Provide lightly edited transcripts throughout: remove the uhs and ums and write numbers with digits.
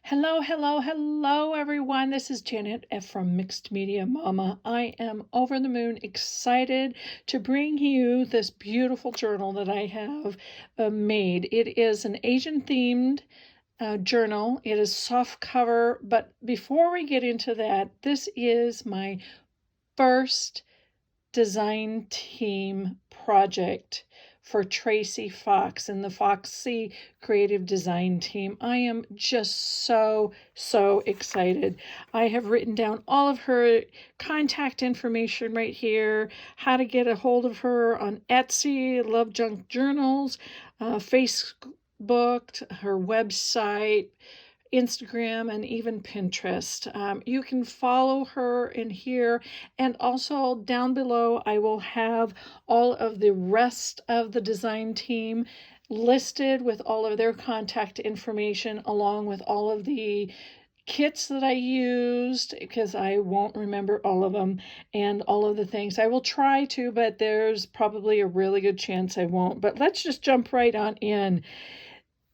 Hello, hello, hello, everyone. This is Janet from Mixed Media Mama. I am over the moon excited to bring you this beautiful journal that I have made. It is an Asian-themed journal. It is soft cover, but before we get into that, this is my first design team project for Tracie Fox and the Foxy creative design team. I am just so excited. I have written down all of her contact information right here, how to get a hold of her on Etsy, Love Junk Journals, Facebook, her website, Instagram, and even Pinterest. You can follow her in here, and also down below I will have all of the rest of the design team listed with all of their contact information, along with all of the kits that I used, because I won't remember all of them, and all of the things. I will try to, but there's probably a really good chance I won't. But let's just jump right on in.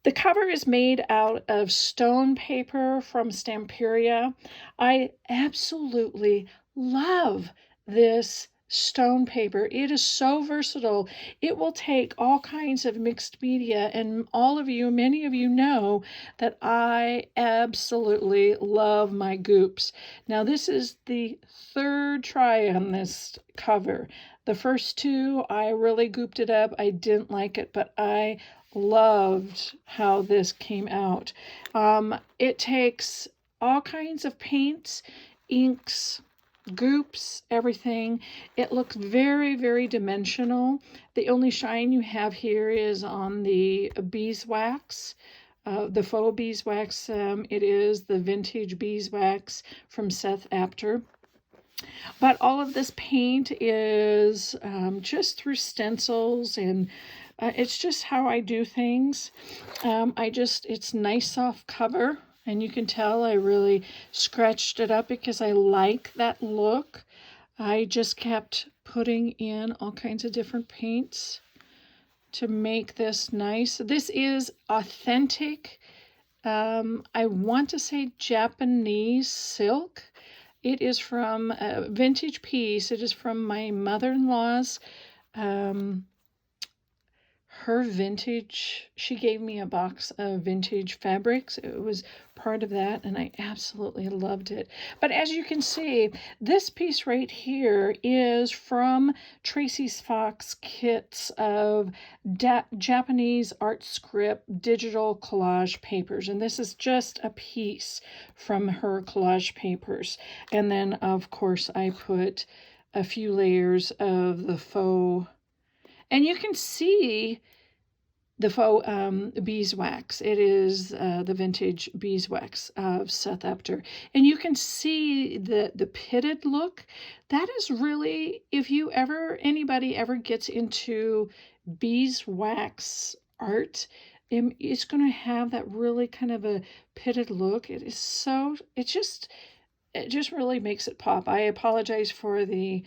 The cover is made out of stone paper from Stamperia. I absolutely love this stone paper. It is so versatile. It will take all kinds of mixed media, and many of you know that I absolutely love my goops. Now, this is the third try on this cover. The first two, I really gooped it up. I didn't like it, but I loved how this came out. It takes all kinds of paints, inks, goops, everything. It looks very dimensional. The only shine you have here is on the beeswax, the faux beeswax. It is the vintage beeswax from Seth Apter. But all of this paint is just through stencils, and it's just how I do things. It's nice soft cover, and you can tell I really scratched it up because I like that look. I just kept putting in all kinds of different paints to make this nice. This is authentic, I want to say Japanese silk. It is from a vintage piece. It is from my mother-in-law's, her vintage. She gave me a box of vintage fabrics. It was part of that, and I absolutely loved it. But as you can see, this piece right here is from Tracie Fox kits of Japanese Artscript digital collage papers, and this is just a piece from her collage papers. And then, of course, I put a few layers of the faux, and you can see the faux beeswax. It is the vintage beeswax of Seth Apter. And you can see the pitted look. That is really, if anybody ever gets into beeswax art, it's going to have that really kind of a pitted look. It just really makes it pop. I apologize for the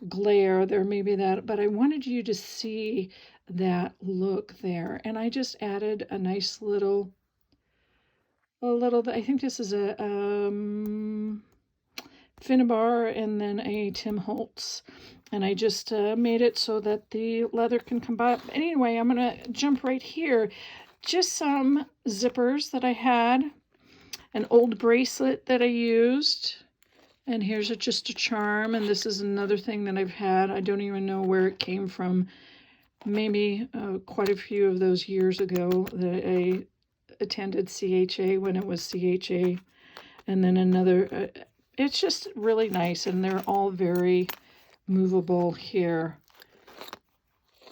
glare. There may be that, but I wanted you to see that look there. And I just added a nice little, I think this is a Finnabar and then a Tim Holtz. And I just made it so that the leather can come by. Anyway, I'm going to jump right here. Just some zippers that I had, an old bracelet that I used, and here's just a charm. And this is another thing that I've had. I don't even know where it came from. Maybe quite a few of those years ago that I attended CHA, when it was CHA. And then another, it's just really nice, and they're all very movable here.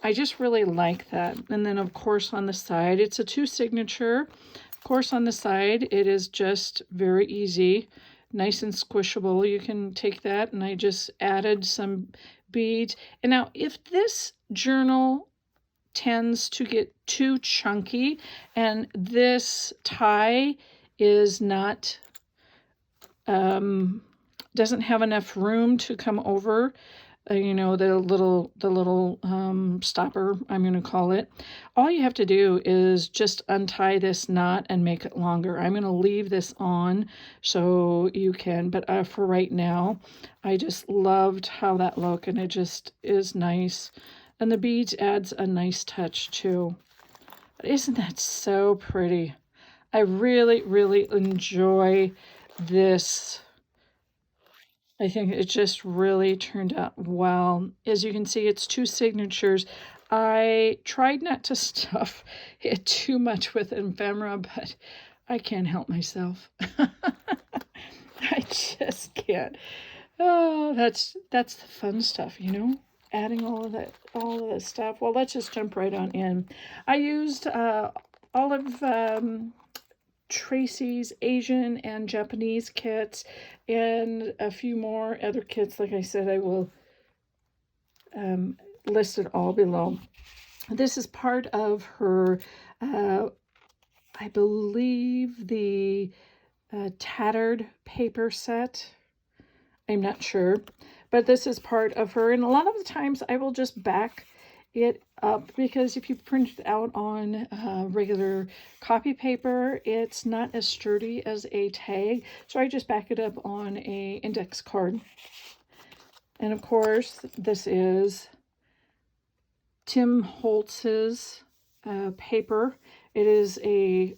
I just really like that. And then, of course, on the side, it's a 2 signature. Of course, on the side, it is just very easy, nice and squishable. You can take that, and I just added some beads. And now, if this journal tends to get too chunky and this tie is not, doesn't have enough room to come over you know, the little stopper, I'm going to call it. All you have to do is just untie this knot and make it longer. I'm going to leave this on so you can, but for right now, I just loved how that looked, and it just is nice. And the beads adds a nice touch too. But isn't that so pretty? I really, really enjoy this. I think it just really turned out well. As you can see, it's 2 signatures. I tried not to stuff it too much with ephemera, but I can't help myself. I just can't. Oh, that's the fun stuff, you know? Adding all of that stuff. Well, let's just jump right on in. I used all of Tracie's Asian and Japanese kits and a few more other kits. Like I said, I will list it all below. This is part of her, I believe, the Tattered Paper Set. I'm not sure, but this is part of her. And a lot of the times I will just back it up, because if you print it out on regular copy paper, it's not as sturdy as a tag. So I just back it up on a index card. And of course, this is Tim Holtz's paper. It is a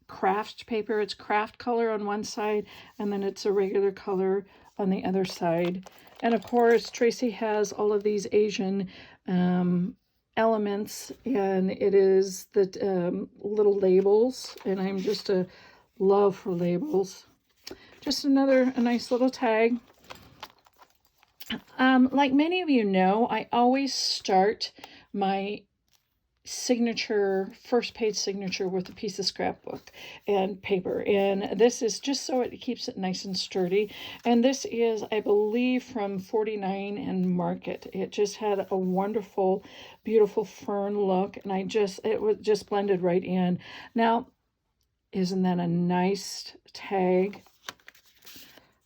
craft paper. It's craft color on one side, and then it's a regular color on the other side. And of course, Tracie has all of these Asian elements, and it is the little labels, and I'm just a love for labels. Just a nice little tag. Like many of you know, I always start my signature, first page signature, with a piece of scrapbook and paper, and this is just so it keeps it nice and sturdy. And this is, I believe, from 49 and Market. It just had a wonderful, beautiful fern look, and it was just blended right in. Now, isn't that a nice tag?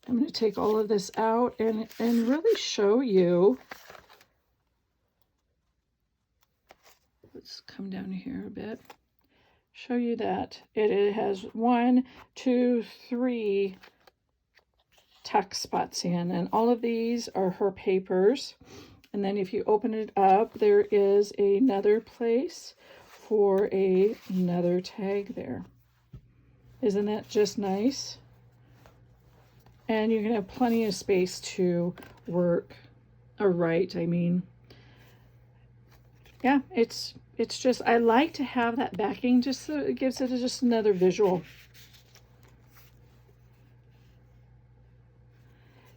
I'm going to take all of this out and really show you. Let's come down here a bit. Show you that it has 1, 2, 3 tuck spots in, and all of these are her papers. And then if you open it up, there is another place for another tag there. Isn't that just nice? And you're gonna have plenty of space to work or write, I mean. Yeah, it's just, I like to have that backing just so it gives it just another visual.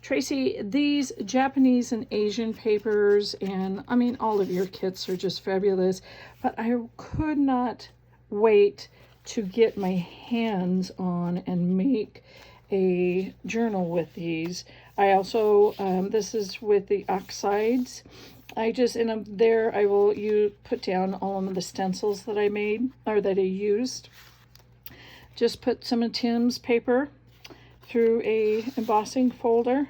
Tracie, these Japanese and Asian papers, and I mean, all of your kits are just fabulous, but I could not wait to get my hands on and make a journal with these. I also, this is with the oxides. I just, there I will put down all of the stencils that I made, or that I used. Just put some of Tim's paper through a embossing folder.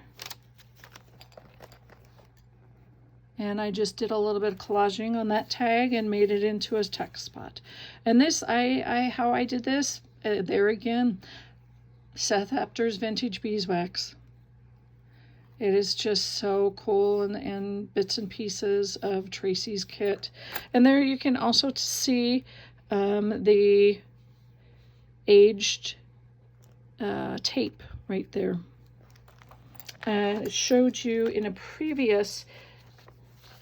And I just did a little bit of collaging on that tag and made it into a tuck spot. And this, how I did this, there again, Seth Apter's Vintage Beeswax. It is just so cool, and bits and pieces of Tracie's kit. And there you can also see the aged tape right there. It showed you in a previous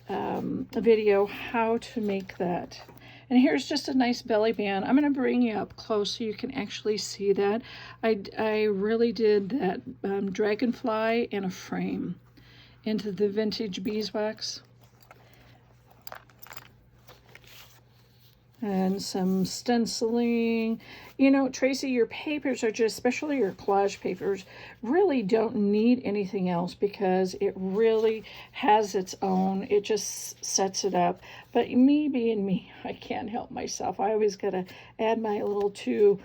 video how to make that. And here's just a nice belly band. I'm going to bring you up close so you can actually see that. I really did that dragonfly in a frame into the vintage beeswax. And some stenciling. You know, Tracie, your papers are just, especially your collage papers, really don't need anything else because it really has its own. It just sets it up. But me being me, I can't help myself. I always got to add my little two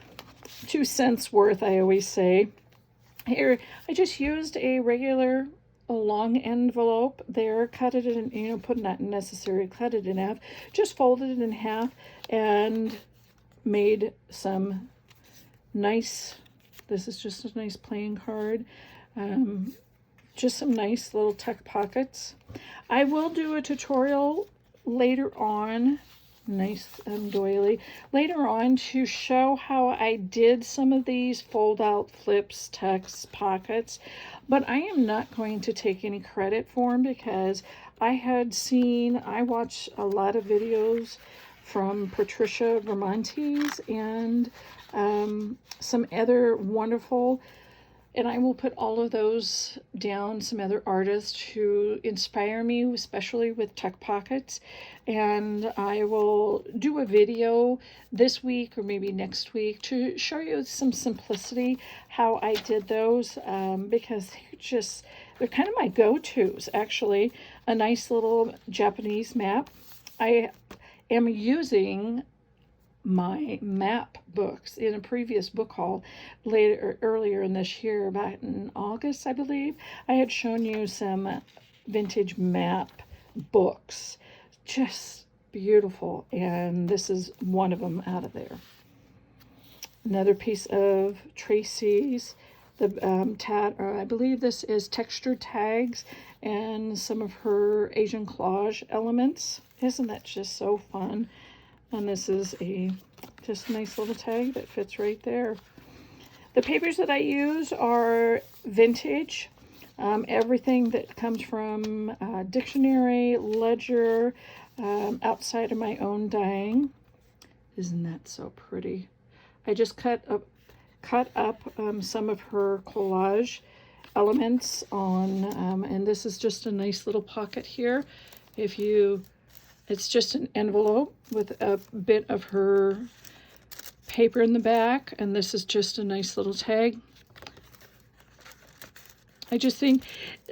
cents worth, I always say. Here, I just used a regular a long envelope there, cut it in, you know, put not necessarily cut it in half, just folded it in half and made some nice, this is just a nice playing card, just some nice little tuck pockets. I will do a tutorial later on, nice doily, later on to show how I did some of these fold out flips, tucks, pockets, but I am not going to take any credit for them because I watched a lot of videos from Patricia Viramontes and some other wonderful, and I will put all of those down, some other artists who inspire me, especially with tuck pockets. And I will do a video this week or maybe next week to show you some simplicity, how I did those, because they're kind of my go-tos, actually. A nice little Japanese map. I am using my map books in a previous book haul earlier in this year, back in August, I believe. I had shown you some vintage map books, just beautiful, and this is one of them out of there. Another piece of Tracie's, I believe this is textured tags and some of her Asian collage elements. Isn't that just so fun? And this is just a nice little tag that fits right there. The papers that I use are vintage. Everything that comes from dictionary, ledger, outside of my own dyeing. Isn't that so pretty? I just cut up some of her collage elements on, and this is just a nice little pocket here. It's just an envelope with a bit of her paper in the back, and this is just a nice little tag. I just think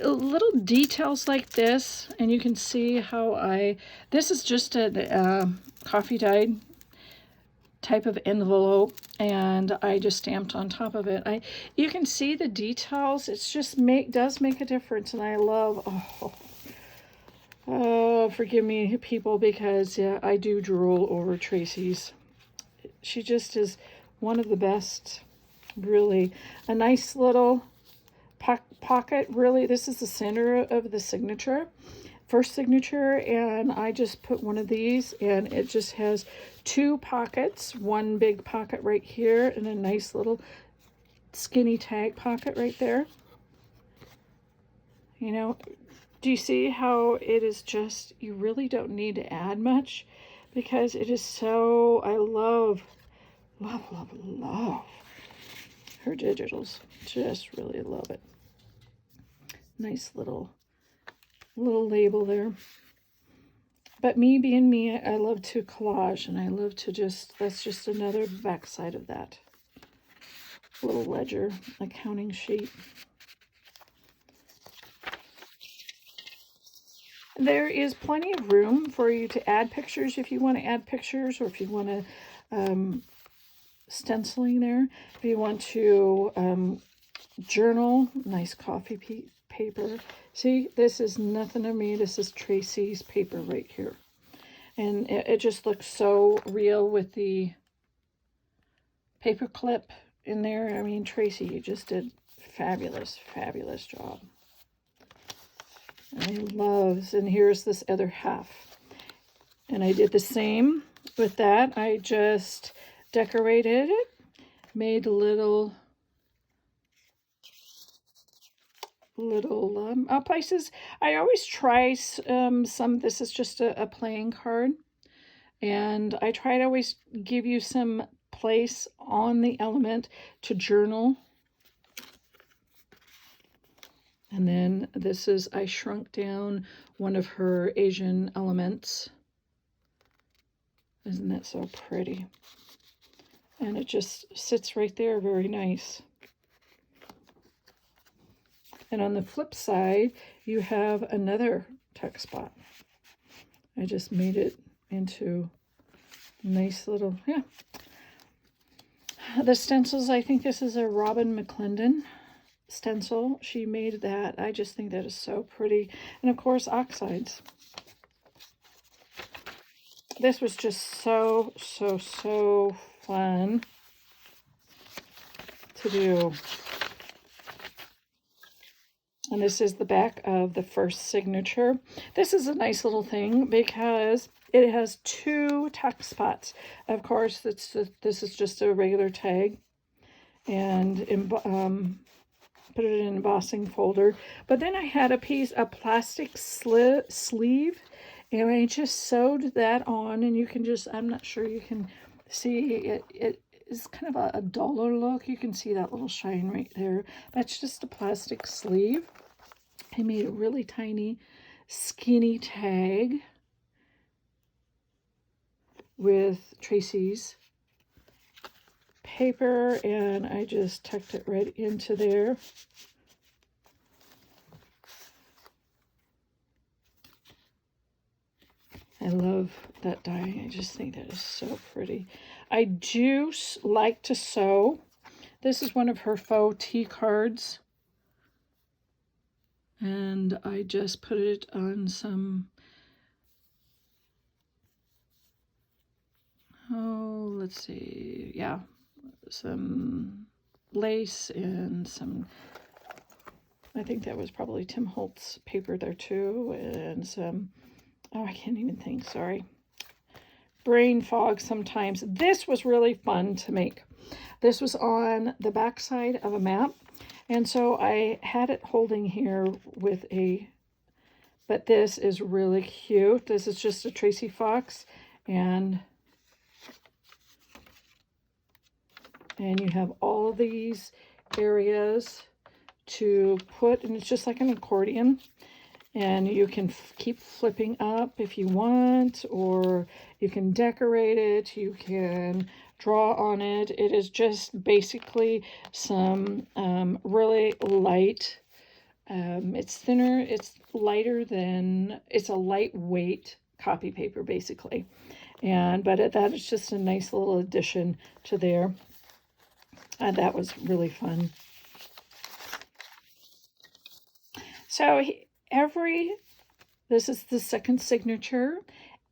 little details like this, and you can see how this is just a coffee dyed type of envelope, and I just stamped on top of it. You can see the details. It's just does make a difference, and I love, forgive me, people, because yeah, I do drool over Tracie's. She just is one of the best, really. A nice little pocket, really. This is the center of the signature, first signature, and I just put one of these, and it just has two pockets, one big pocket right here, and a nice little skinny tag pocket right there. You know, do you see how it is just, you really don't need to add much because it is so, I love her digitals. Just really love it. Nice little label there. But me being me, I love to collage, and I love to that's just another backside of that. Little ledger accounting sheet. There is plenty of room for you to add pictures if you want to add pictures, or if you want to stenciling there. If you want to journal, nice coffee paper. See, this is nothing to me. This is Tracie's paper right here. And it just looks so real with the paper clip in there. I mean, Tracie, you just did fabulous job. I love, and here's this other half. And I did the same with that. I just decorated it, made little places. I always try some, this is just a playing card. And I try to always give you some place on the element to journal. And then this is, I shrunk down one of her Asian elements. Isn't that so pretty? And it just sits right there, very nice. And on the flip side, you have another tuck spot. I just made it into nice little, yeah. The stencils, I think this is a Robyn McClendon. stencil. She made that. I just think that is so pretty. And of course, oxides. This was just so fun to do. And this is the back of the first signature. This is a nice little thing because it has 2 tuck spots. Of course, this is just a regular tag, and put it in an embossing folder. But then I had a plastic sleeve, and I just sewed that on, and you can just, I'm not sure you can see it. It is kind of a duller look. You can see that little shine right there. That's just a plastic sleeve. I made a really tiny, skinny tag with Tracie's paper, and I just tucked it right into there. I love that die. I just think that is so pretty. I do like to sew. This is one of her faux tea cards, and I just put it on some, oh, let's see, yeah, some lace and some, I think that was probably Tim Holtz paper there too, and some, oh, I can't even think, sorry. Brain fog sometimes. This was really fun to make. This was on the back side of a map, and so I had it holding here with a, but this is really cute. This is just a Tracie Fox, and you have all these areas to put, and it's just like an accordion, and you can keep flipping up if you want, or you can decorate it, you can draw on it. It is just basically some really light, it's thinner, it's lighter than, it's a lightweight copy paper basically, but that is just a nice little addition to there. That was really fun. So this is the second signature.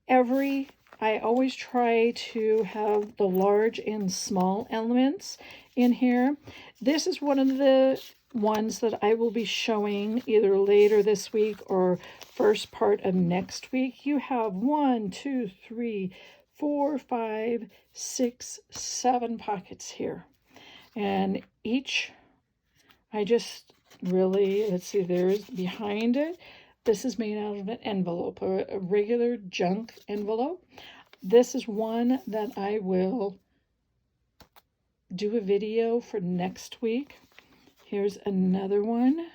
I always try to have the large and small elements in here. This is one of the ones that I will be showing either later this week or first part of next week. You have 1, 2, 3, 4, 5, 6, 7 pockets here. And each, I just really, let's see, there's behind it. This is made out of an envelope, a regular junk envelope. This is one that I will do a video for next week. Here's another one.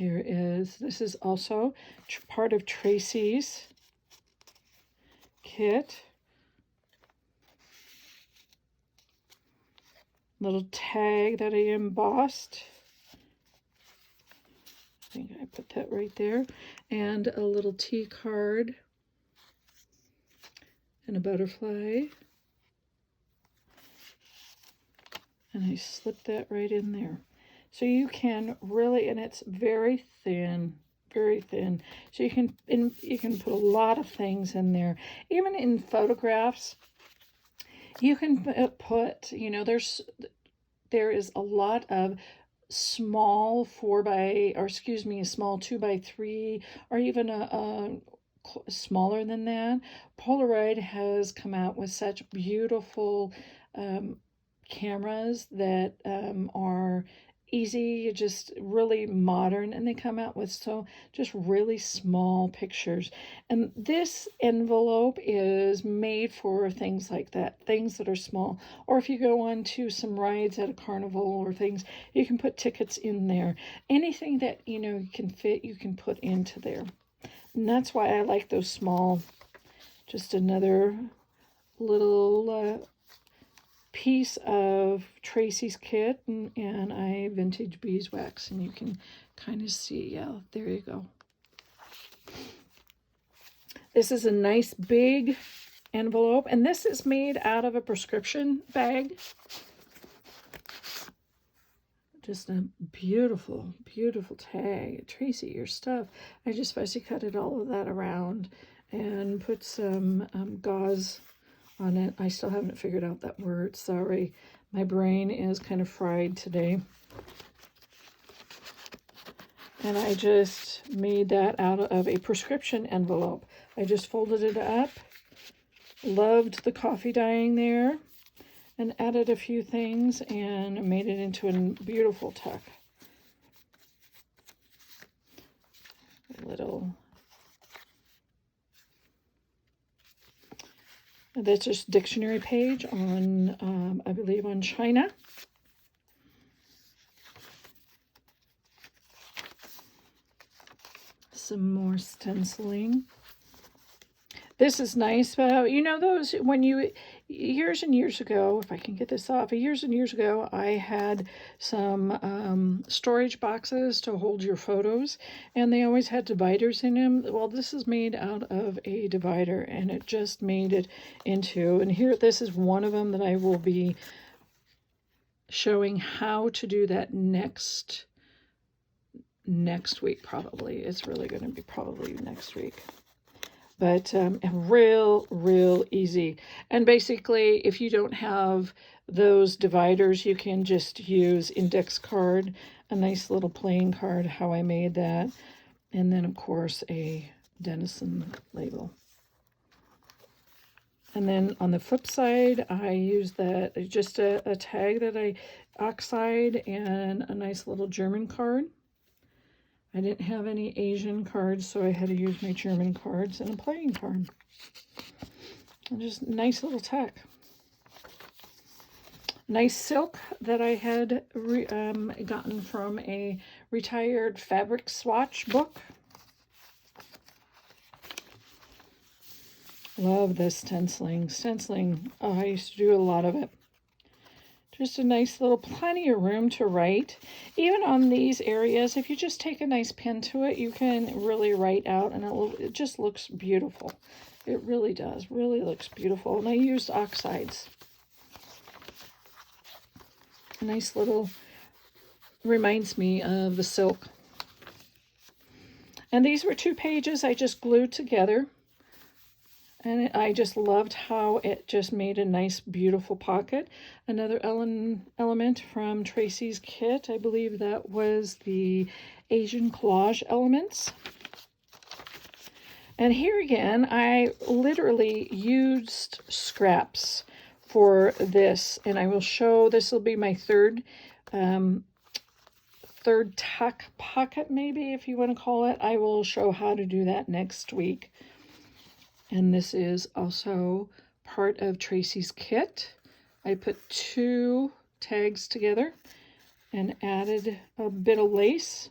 This is also part of Tracie's kit. Little tag that I embossed. I think I put that right there. And a little tea card. And a butterfly. And I slipped that right in there. So you can really, and it's very thin, very thin. So you can put a lot of things in there. Even in photographs, you can put, you know, there is a lot of small small 2x3, or even a smaller than that. Polaroid has come out with such beautiful cameras that are easy, just really modern, and they come out with just really small pictures. And this envelope is made for things like that, things that are small. Or if you go on to some rides at a carnival or things, you can put tickets in there. Anything that you can fit, you can put into there. And that's why I like those small. Just another little piece of Tracie's kit, and I vintage beeswax, and you can kind of see, yeah, there you go. This is a nice big envelope, and this is made out of a prescription bag. Just a beautiful, beautiful tag. Tracie, your stuff. I just fussy cutted all of that around and put some gauze on it. I still haven't figured out that word. Sorry. My brain is kind of fried today. And I just made that out of a prescription envelope. I just folded it up. Loved the coffee dyeing there. And added a few things and made it into a beautiful tuck. Little. That's just dictionary page on, I believe, on China. Some more stenciling. This is nice, but you know those, when you, years and years ago, if I can get this off, years and years ago, I had some storage boxes to hold your photos, and they always had dividers in them. Well, this is made out of a divider, and it just made it into, and here, this is one of them that I will be showing how to do that next week, probably. It's really going to be probably next week. But real easy. And basically, if you don't have those dividers, you can just use index card, a nice little plain card, how I made that. And then, of course, a Denizen label. And then on the flip side, I used that, just a tag that I oxide and a nice little German card. I didn't have any Asian cards, so I had to use my German cards and a playing card. And just nice little tack. Nice silk that I had gotten from a retired fabric swatch book. Love this stenciling. Stenciling, oh, I used to do a lot of it. Just a nice little, plenty of room to write. Even on these areas, if you just take a nice pen to it, you can really write out, and it just looks beautiful. It really does. Really looks beautiful. And I used oxides. A nice little, reminds me of the silk. And these were 2 pages I just glued together. And I just loved how it just made a nice, beautiful pocket. Another element from Tracie's kit. I believe that was the Asian collage elements. And here again, I literally used scraps for this. And I will show, this will be my third tuck pocket, maybe, if you want to call it. I will show how to do that next week. And this is also part of Tracie's kit. I put 2 tags together and added a bit of lace.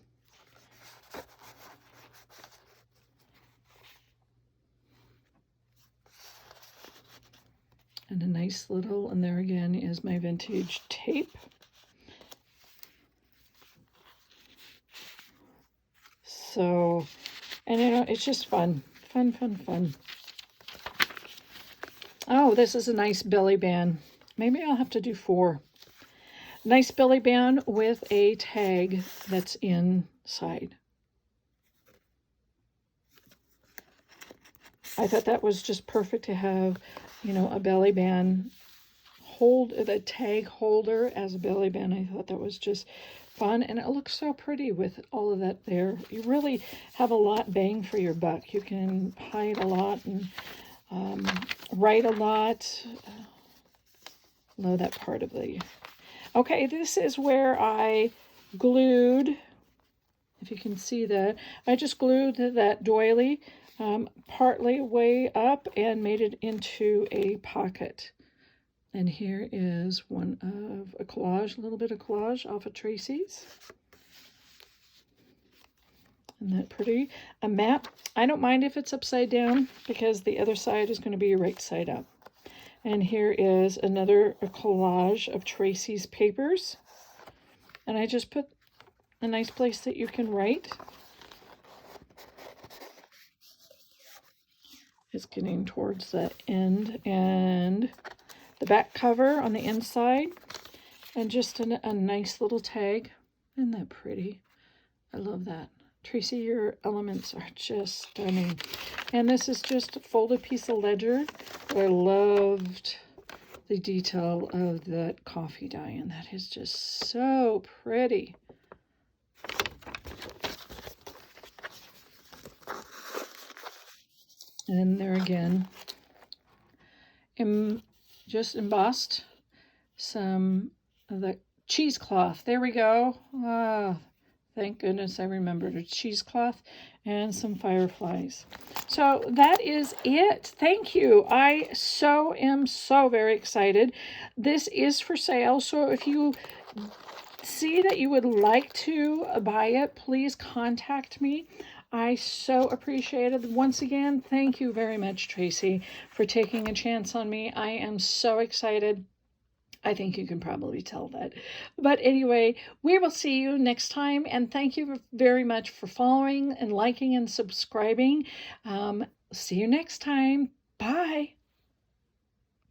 And a nice little, and there again is my vintage tape. So, and you know, it's just fun. Fun. Oh, this is a nice belly band. Maybe I'll have to do 4. Nice belly band with a tag that's inside. I thought that was just perfect to have, you know, a belly band the tag holder as a belly band. I thought that was just fun, and it looks so pretty with all of that there. You really have a lot bang for your buck. You can hide a lot and write a lot. Love that part of the... Okay, this is where I glued, if you can see that, I just glued that doily partly way up and made it into a pocket. And here is one of a collage, a little bit of collage off of Tracie's. Isn't that pretty? A map. I don't mind if it's upside down because the other side is going to be right side up. And here is another collage of Tracie's papers. And I just put a nice place that you can write. It's getting towards the end, and the back cover on the inside, and just a nice little tag. Isn't that pretty? I love that. Tracie, your elements are just stunning. And this is just a folded piece of ledger. I loved the detail of that coffee dye, and that is just so pretty. And there again, just embossed some of the cheesecloth. There we go. Ah, thank goodness I remembered a cheesecloth and some fireflies. So that is it. Thank you. I am so very excited. This is for sale. So if you see that you would like to buy it, please contact me. I so appreciate it. Once again, thank you very much, Tracie, for taking a chance on me. I am so excited. I think you can probably tell that. But anyway, we will see you next time. And thank you very much for following and liking and subscribing. See you next time. Bye.